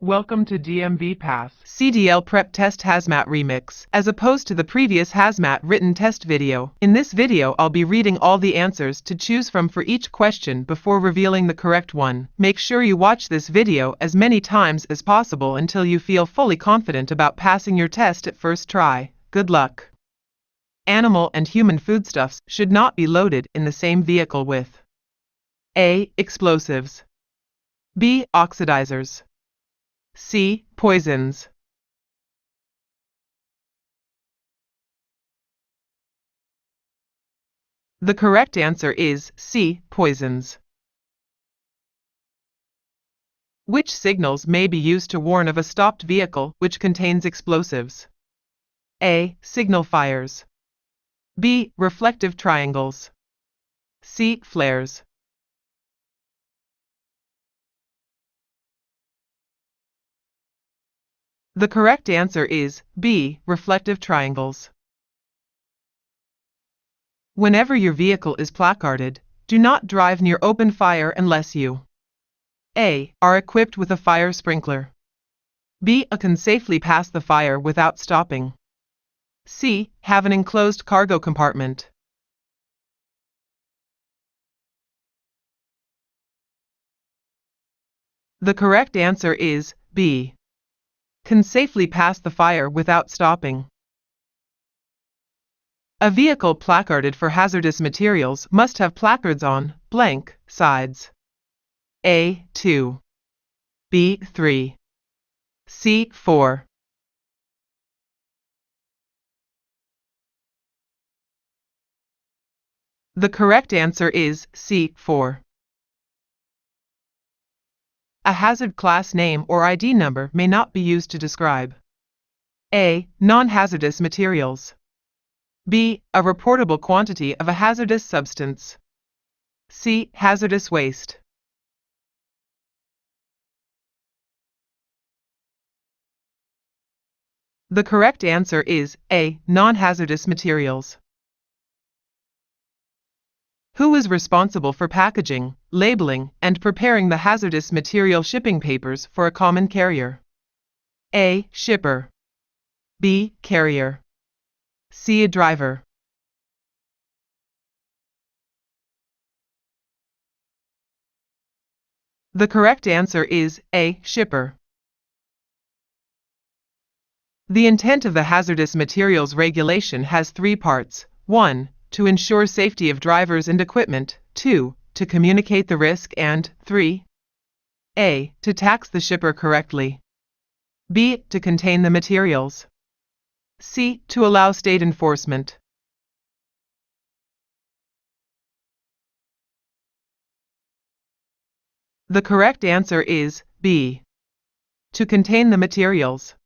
Welcome to DMV Pass CDL Prep Test Hazmat Remix, as opposed to the previous Hazmat written test video. In this video I'll be reading all the answers to choose from for each question before revealing the correct one. Make sure you watch this video as many times as possible until you feel fully confident about passing your test at first try. Good luck. Animal and human foodstuffs should not be loaded in the same vehicle with A. Explosives, B. Oxidizers, C. Poisons. The correct answer is C. Poisons. Which signals may be used to warn of a stopped vehicle which contains explosives? A. Signal fires, B. Reflective triangles, C. Flares. The correct answer is B. Reflective triangles. Whenever your vehicle is placarded, do not drive near open fire unless you A. Are equipped with a fire sprinkler, B. Can safely pass the fire without stopping, C. Have an enclosed cargo compartment. The correct answer is B. Can safely pass the fire without stopping. A vehicle placarded for hazardous materials must have placards on blank sides. A. 2, B. 3, C. 4. The correct answer is C. 4. A hazard class name or ID number may not be used to describe A. Non-hazardous materials, B. A reportable quantity of a hazardous substance, C. Hazardous waste. The correct answer is A. Non-hazardous materials. Who is responsible for packaging, labeling, and preparing the hazardous material shipping papers for a common carrier? A. Shipper, B. Carrier, C. Driver. The correct answer is A. Shipper. The intent of the Hazardous Materials Regulation has three parts. 1. To ensure safety of drivers and equipment, 2. To communicate the risk, and 3. A. To tax the shipper correctly, B. To contain the materials, C. To allow state enforcement. The correct answer is B. To contain the materials.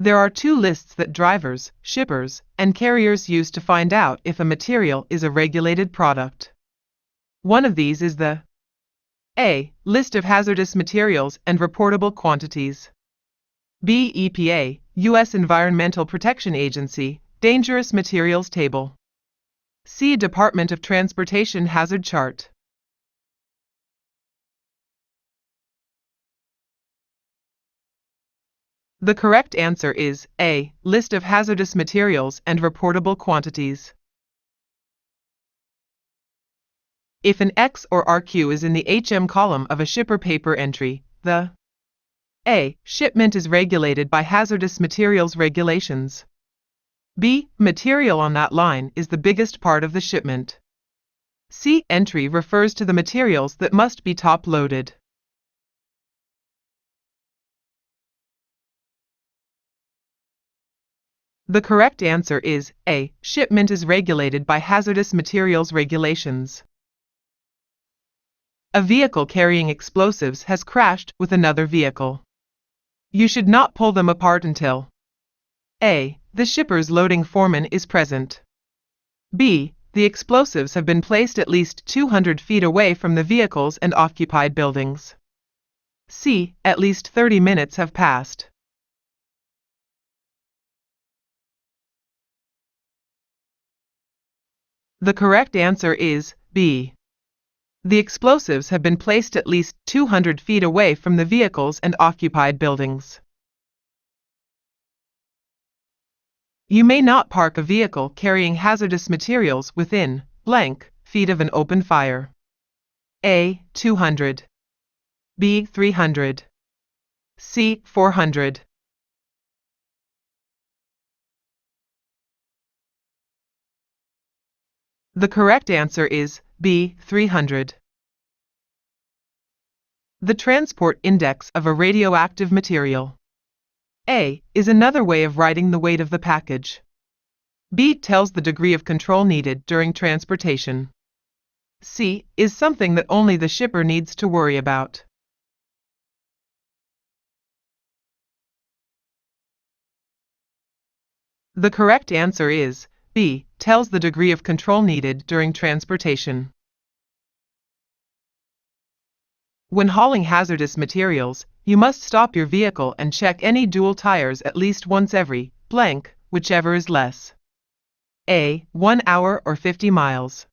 There are two lists that drivers, shippers, and carriers use to find out if a material is a regulated product. One of these is the A. List of hazardous materials and reportable quantities, B. EPA, U.S. Environmental Protection Agency, Dangerous Materials Table, C. Department of Transportation Hazard Chart. The correct answer is A. List of hazardous materials and reportable quantities. If an X or RQ is in the HM column of a shipper paper entry, the A. Shipment is regulated by hazardous materials regulations, B. Material on that line is the biggest part of the shipment, C. Entry refers to the materials that must be top-loaded. The correct answer is A. Shipment is regulated by hazardous materials regulations. A vehicle carrying explosives has crashed with another vehicle. You should not pull them apart until A. The shipper's loading foreman is present, B. The explosives have been placed at least 200 feet away from the vehicles and occupied buildings, C. At least 30 minutes have passed. The correct answer is B. The explosives have been placed at least 200 feet away from the vehicles and occupied buildings. You may not park a vehicle carrying hazardous materials within blank feet of an open fire. A. 200. B. 300. C. 400. The correct answer is B. 300. The transport index of a radioactive material. A is another way of writing the weight of the package. B tells the degree of control needed during transportation. C is something that only the shipper needs to worry about. The correct answer is B tells the degree of control needed during transportation. When hauling hazardous materials, you must stop your vehicle and check any dual tires at least once every blank, whichever is less. A. 1 hour or 50 miles.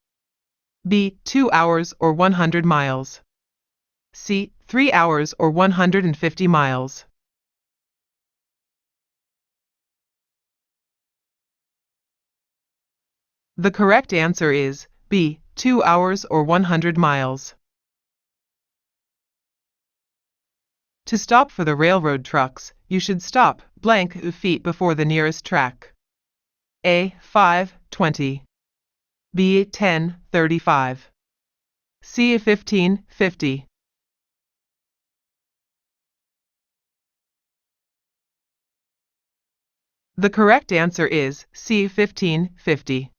B. 2 hours or 100 miles. C. 3 hours or 150 miles. The correct answer is B. 2 hours or 100 miles. To stop for the railroad trucks, you should stop blank feet before the nearest track. A. 5:20. B. 10:35. C. 15:50. The correct answer is C. 15:50.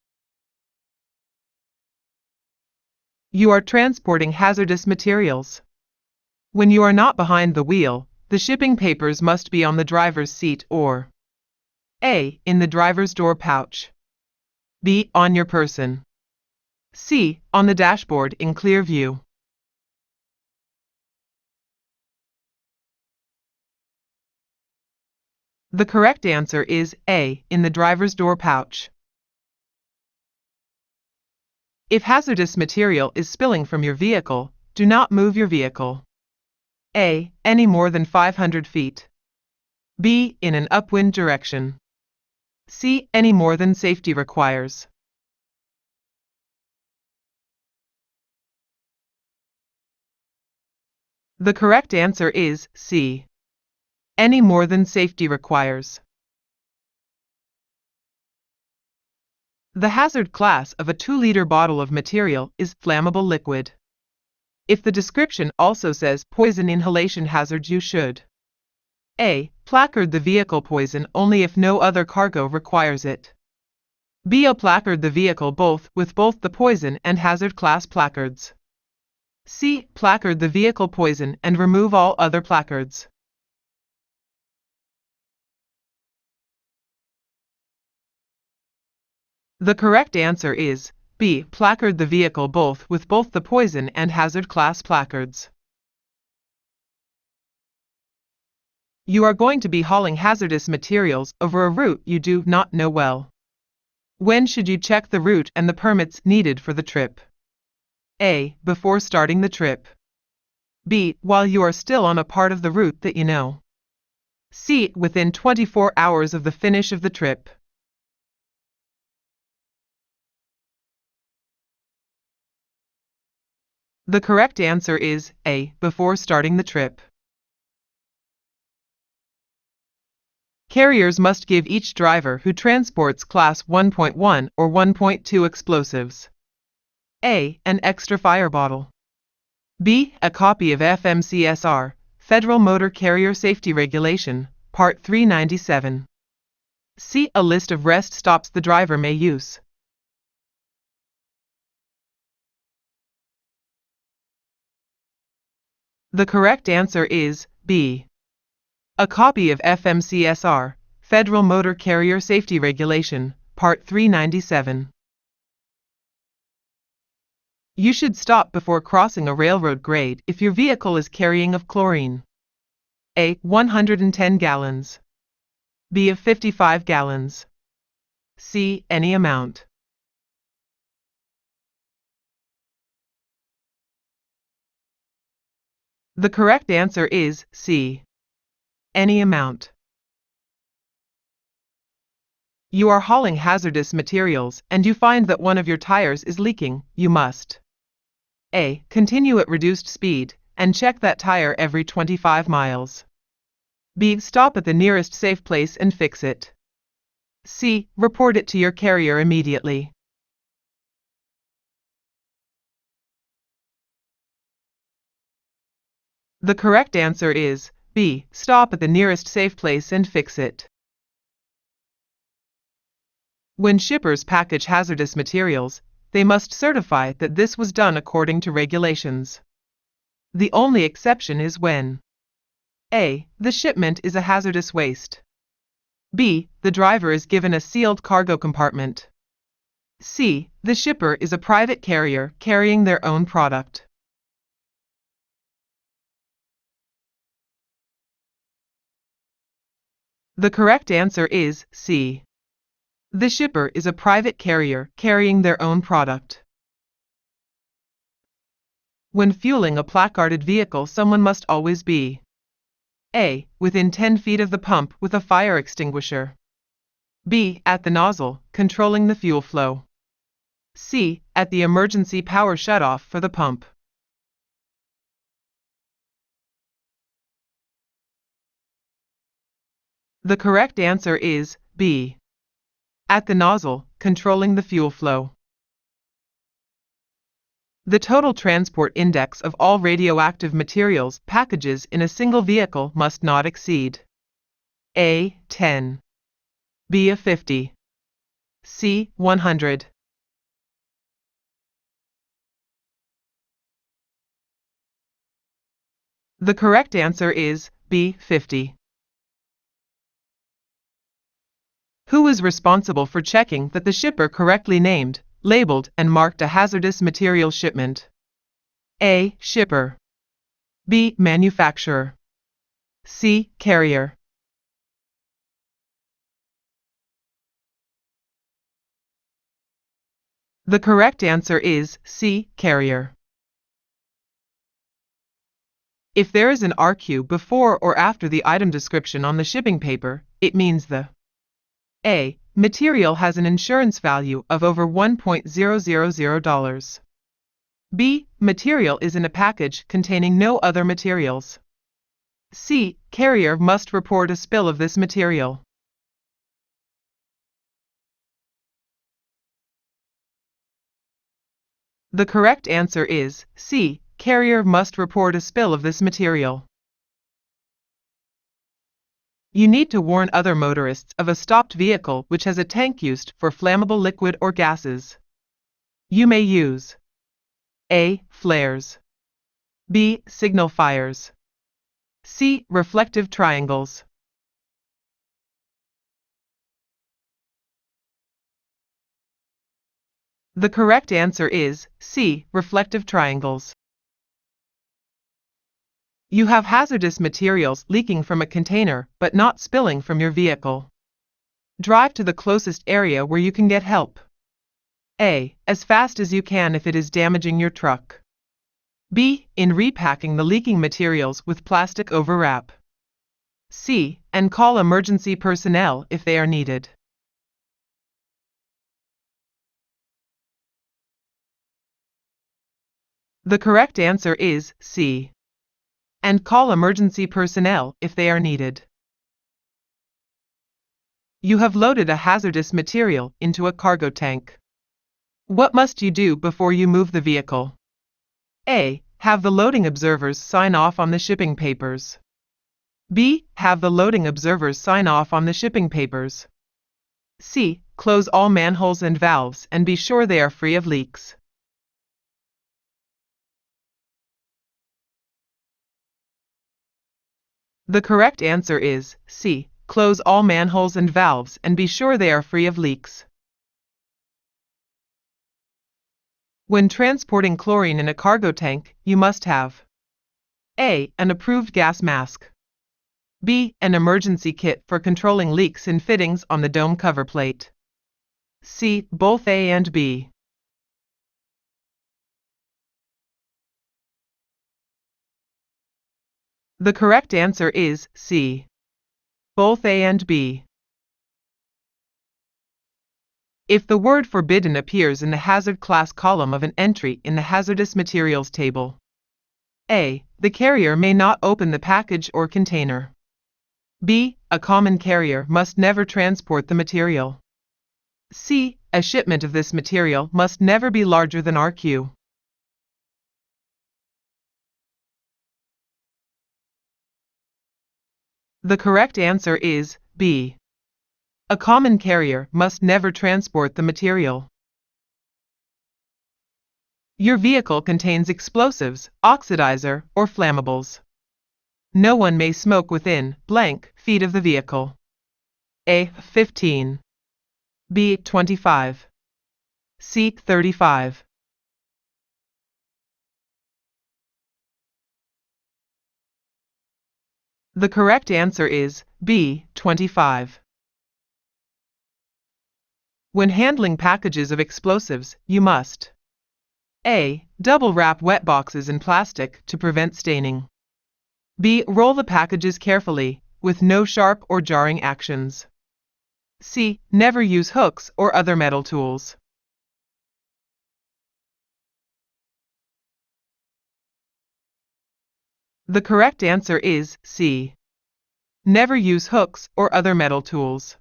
You are transporting hazardous materials. When you are not behind the wheel, the shipping papers must be on the driver's seat or A. in the driver's door pouch. B. on your person. C. on the dashboard in clear view. The correct answer is A. in the driver's door pouch. If hazardous material is spilling from your vehicle, do not move your vehicle. A. any more than 500 feet. B. in an upwind direction. C. any more than safety requires. The correct answer is C. any more than safety requires. The hazard class of a 2-liter bottle of material is flammable liquid. If the description also says poison inhalation hazard, you should A. placard the vehicle poison only if no other cargo requires it. B. placard the vehicle with both the poison and hazard class placards. C. placard the vehicle poison and remove all other placards. The correct answer is B. placard the vehicle with both the poison and hazard class placards. You are going to be hauling hazardous materials over a route you do not know well. When should you check the route and the permits needed for the trip? A. before starting the trip. B. while you are still on a part of the route that you know. C. within 24 hours of the finish of the trip. The correct answer is A. before starting the trip. Carriers must give each driver who transports Class 1.1 or 1.2 explosives A. an extra fire bottle. B. a copy of FMCSR, Federal Motor Carrier Safety Regulation, Part 397. C. a list of rest stops the driver may use. The correct answer is B. a copy of FMCSR, Federal Motor Carrier Safety Regulation, Part 397. You should stop before crossing a railroad grade if your vehicle is carrying of chlorine. A. 110 gallons. B. of 55 gallons. C. any amount. The correct answer is C. Any amount. You are hauling hazardous materials and you find that one of your tires is leaking. You must A. Continue at reduced speed and check that tire every 25 miles. B. Stop at the nearest safe place and fix it. C. Report it to your carrier immediately. The correct answer is B. Stop at the nearest safe place and fix it. When shippers package hazardous materials, they must certify that this was done according to regulations. The only exception is when A. The shipment is a hazardous waste. B. The driver is given a sealed cargo compartment. C. The shipper is a private carrier carrying their own product. The correct answer is C. The shipper is a private carrier carrying their own product. When fueling a placarded vehicle, someone must always be A. Within 10 feet of the pump with a fire extinguisher. B. At the nozzle, controlling the fuel flow. C. At the emergency power shutoff for the pump. The correct answer is B. At the nozzle, controlling the fuel flow. The total transport index of all radioactive materials packages in a single vehicle must not exceed A. 10, B. 50, C. 100. The correct answer is B. 50. Who is responsible for checking that the shipper correctly named, labeled, and marked a hazardous material shipment? A. Shipper. B. Manufacturer. C. Carrier. The correct answer is C. Carrier. If there is an RQ before or after the item description on the shipping paper, it means the A. Material has an insurance value of over $1,000. B. Material is in a package containing no other materials. C. Carrier must report a spill of this material. The correct answer is C. Carrier must report a spill of this material. You need to warn other motorists of a stopped vehicle which has a tank used for flammable liquid or gases. You may use A. Flares. B. Signal fires. C. Reflective triangles. The correct answer is C. Reflective triangles. You have hazardous materials leaking from a container but not spilling from your vehicle. Drive to the closest area where you can get help. A. As fast as you can if it is damaging your truck. B. In repacking the leaking materials with plastic overwrap. C. And call emergency personnel if they are needed. The correct answer is C. And call emergency personnel if they are needed. You have loaded a hazardous material into a cargo tank. What must you do before you move the vehicle? A. Have the loading observers sign off on the shipping papers. B. Have the loading observers sign off on the shipping papers. C. Close all manholes and valves and be sure they are free of leaks. The correct answer is C. Close all manholes and valves and be sure they are free of leaks. When transporting chlorine in a cargo tank, you must have A. An approved gas mask. B. An emergency kit for controlling leaks in fittings on the dome cover plate. C. Both A and B. The correct answer is C. Both A and B. If the word forbidden appears in the hazard class column of an entry in the hazardous materials table, A. The carrier may not open the package or container. B. A common carrier must never transport the material. C. A shipment of this material must never be larger than RQ. The correct answer is B. A common carrier must never transport the material. Your vehicle contains explosives, oxidizer, or flammables. No one may smoke within blank feet of the vehicle. A. 15. B. 25. C. 35. The correct answer is B. 25. When handling packages of explosives, you must A. Double wrap wet boxes in plastic to prevent staining. B. Roll the packages carefully, with no sharp or jarring actions. C. Never use hooks or other metal tools. The correct answer is C. Never use hooks or other metal tools.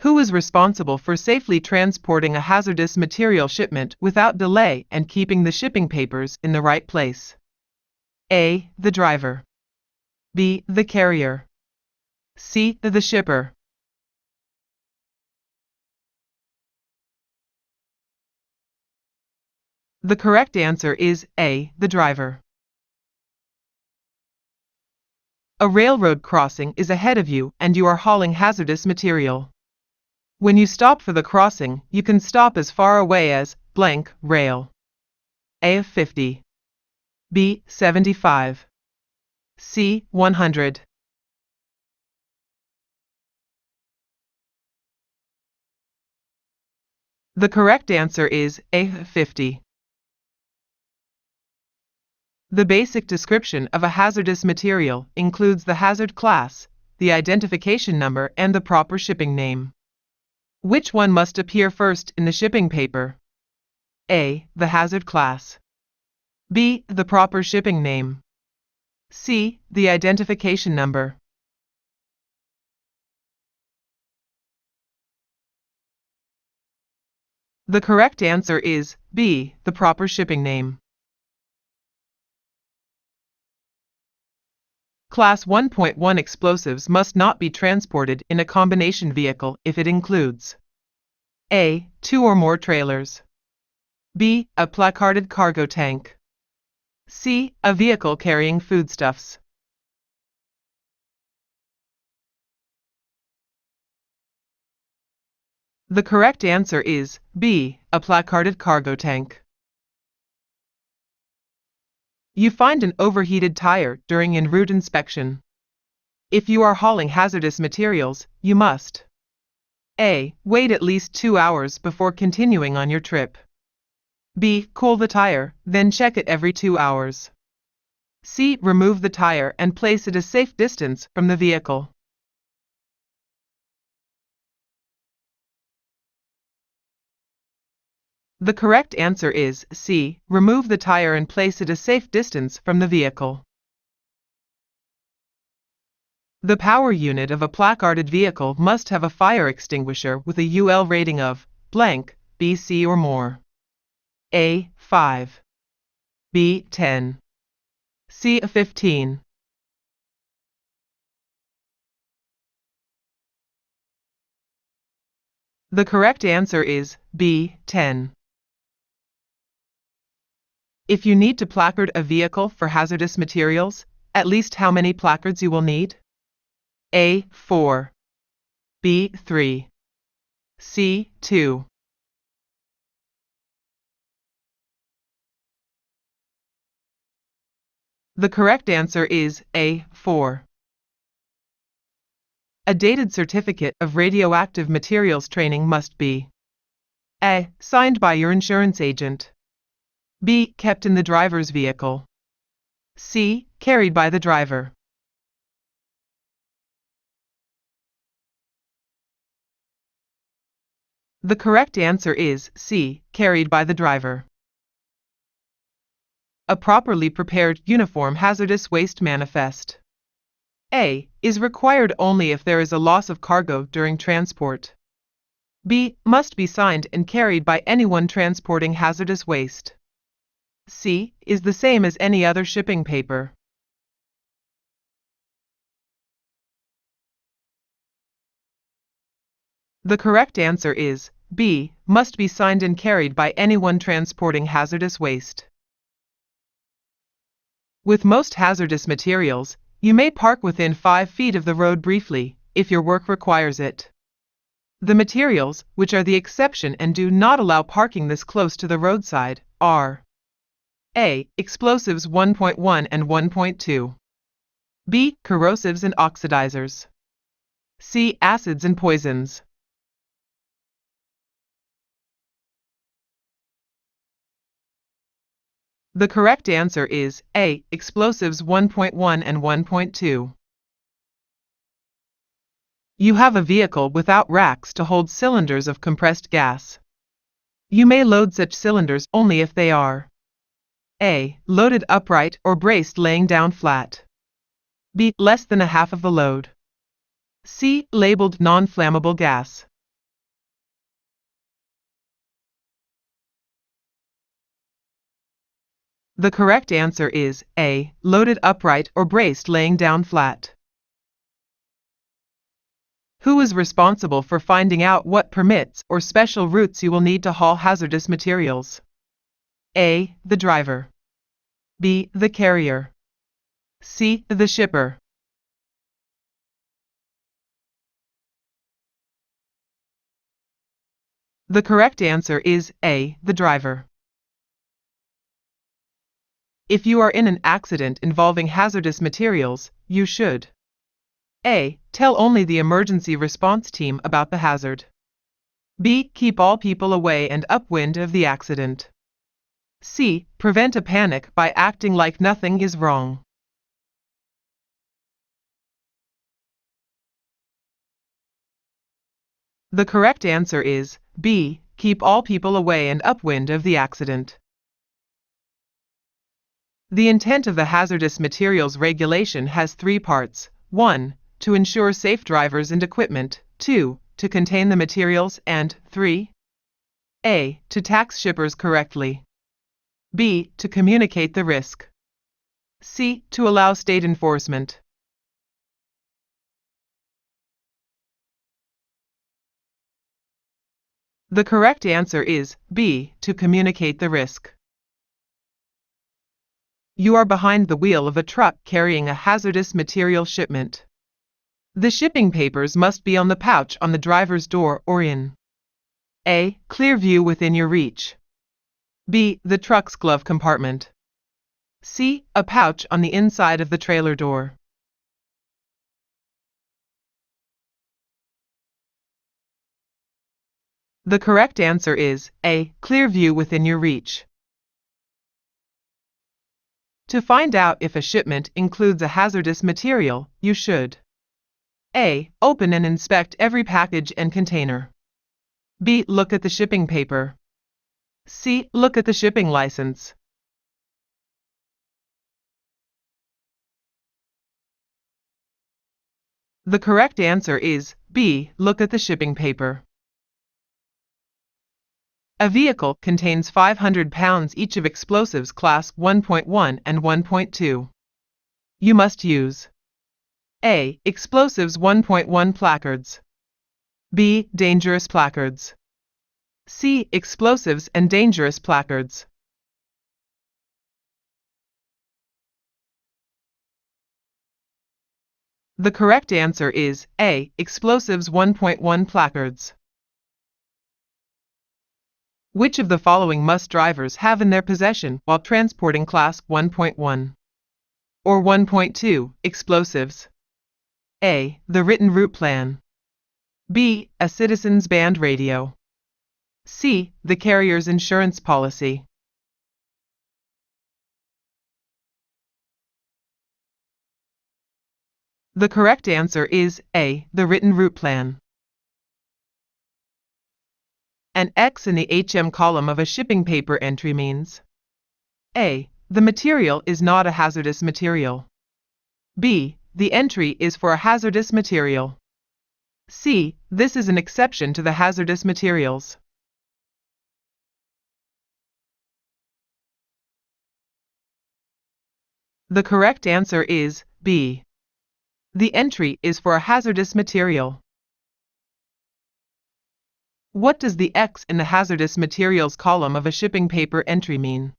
Who is responsible for safely transporting a hazardous material shipment without delay and keeping the shipping papers in the right place? A. The driver. B. The carrier. C. The shipper. The correct answer is A. The driver. A railroad crossing is ahead of you and you are hauling hazardous material. When you stop for the crossing, you can stop as far away as blank rail. A. 50. B. 75. C. 100. The correct answer is A. 50. The basic description of a hazardous material includes the hazard class, the identification number, and the proper shipping name. Which one must appear first in the shipping paper? A. The hazard class. B. The proper shipping name. C. The identification number. The correct answer is B. The proper shipping name. Class 1.1 explosives must not be transported in a combination vehicle if it includes A. 2 or more trailers. B. A placarded cargo tank. C. A vehicle carrying foodstuffs. The correct answer is B. A placarded cargo tank. You find an overheated tire during en route inspection. If you are hauling hazardous materials, you must A. Wait at least 2 hours before continuing on your trip. B. Cool the tire, then check it every 2 hours. C. Remove the tire and place it a safe distance from the vehicle. The correct answer is C. Remove the tire and place it a safe distance from the vehicle. The power unit of a placarded vehicle must have a fire extinguisher with a UL rating of blank, BC or more. A. 5. B. 10. C. 15. The correct answer is B. 10. If you need to placard a vehicle for hazardous materials, at least how many placards you will need? A. 4. B. 3. C. 2. The correct answer is A. 4. A dated certificate of radioactive materials training must be A. Signed by your insurance agent. B. Kept in the driver's vehicle. C. Carried by the driver. The correct answer is C. Carried by the driver. A properly prepared uniform hazardous waste manifest. A. Is required only if there is a loss of cargo during transport. B. Must be signed and carried by anyone transporting hazardous waste. C. Is the same as any other shipping paper. The correct answer is B. Must be signed and carried by anyone transporting hazardous waste. With most hazardous materials, you may park within 5 feet of the road briefly, if your work requires it. The materials, which are the exception and do not allow parking this close to the roadside, are A. Explosives 1.1 and 1.2. B. Corrosives and oxidizers. C. Acids and poisons. The correct answer is A. Explosives 1.1 and 1.2. You have a vehicle without racks to hold cylinders of compressed gas. You may load such cylinders only if they are A. Loaded upright or braced laying down flat. B. Less than a half of the load. C. Labeled non-flammable gas. The correct answer is A. Loaded upright or braced laying down flat. Who is responsible for finding out what permits or special routes you will need to haul hazardous materials? A. The driver. B. The carrier. C. The shipper. The correct answer is A. The driver. If you are in an accident involving hazardous materials, you should A. Tell only the emergency response team about the hazard. B. Keep all people away and upwind of the accident. C. Prevent a panic by acting like nothing is wrong. The correct answer is B. Keep all people away and upwind of the accident. The intent of the Hazardous Materials Regulation has 3 parts. 1. To ensure safe drivers and equipment. 2. To contain the materials. And 3. A. To tax shippers correctly. B. To communicate the risk. C. To allow state enforcement. The correct answer is B. To communicate the risk. You are behind the wheel of a truck carrying a hazardous material shipment. The shipping papers must be on the pouch on the driver's door or in A. Clear view within your reach. B. The truck's glove compartment. C. A pouch on the inside of the trailer door. The correct answer is A. Clear view within your reach. To find out if a shipment includes a hazardous material, you should A. Open and inspect every package and container. B. Look at the shipping paper. C. Look at the shipping license. The correct answer is B. Look at the shipping paper. A vehicle contains 500 pounds each of explosives class 1.1 and 1.2. You must use A. Explosives 1.1 placards. B. Dangerous placards. C. Explosives and dangerous placards. The correct answer is A. Explosives 1.1 placards. Which of the following must drivers have in their possession while transporting Class 1.1 or 1.2 explosives? A. The written route plan. B. A citizen's band radio. C. The carrier's insurance policy. The correct answer is A, the written route plan. An X in the HM column of a shipping paper entry means A, the material is not a hazardous material. B, the entry is for a hazardous material. C, this is an exception to the hazardous materials. The correct answer is B. The entry is for a hazardous material. What does the X in the hazardous materials column of a shipping paper entry mean?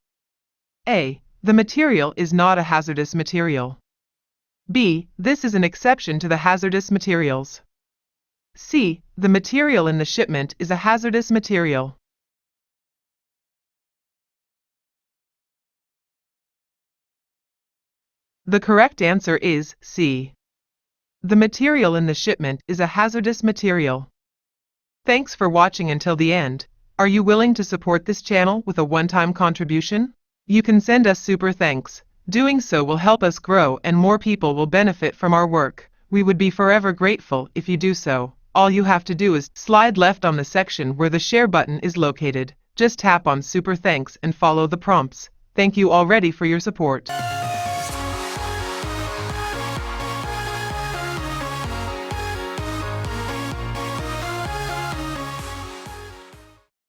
A, the material is not a hazardous material. B, this is an exception to the hazardous materials. C, the material in the shipment is a hazardous material. The correct answer is C. The material in the shipment is a hazardous material. Thanks for watching until the end. Are you willing to support this channel with a one-time contribution? You can send us super thanks. Doing so will help us grow and more people will benefit from our work. We would be forever grateful if you do so. All you have to do is slide left on the section where the share button is located. Just tap on super thanks and follow the prompts. Thank you already for your support.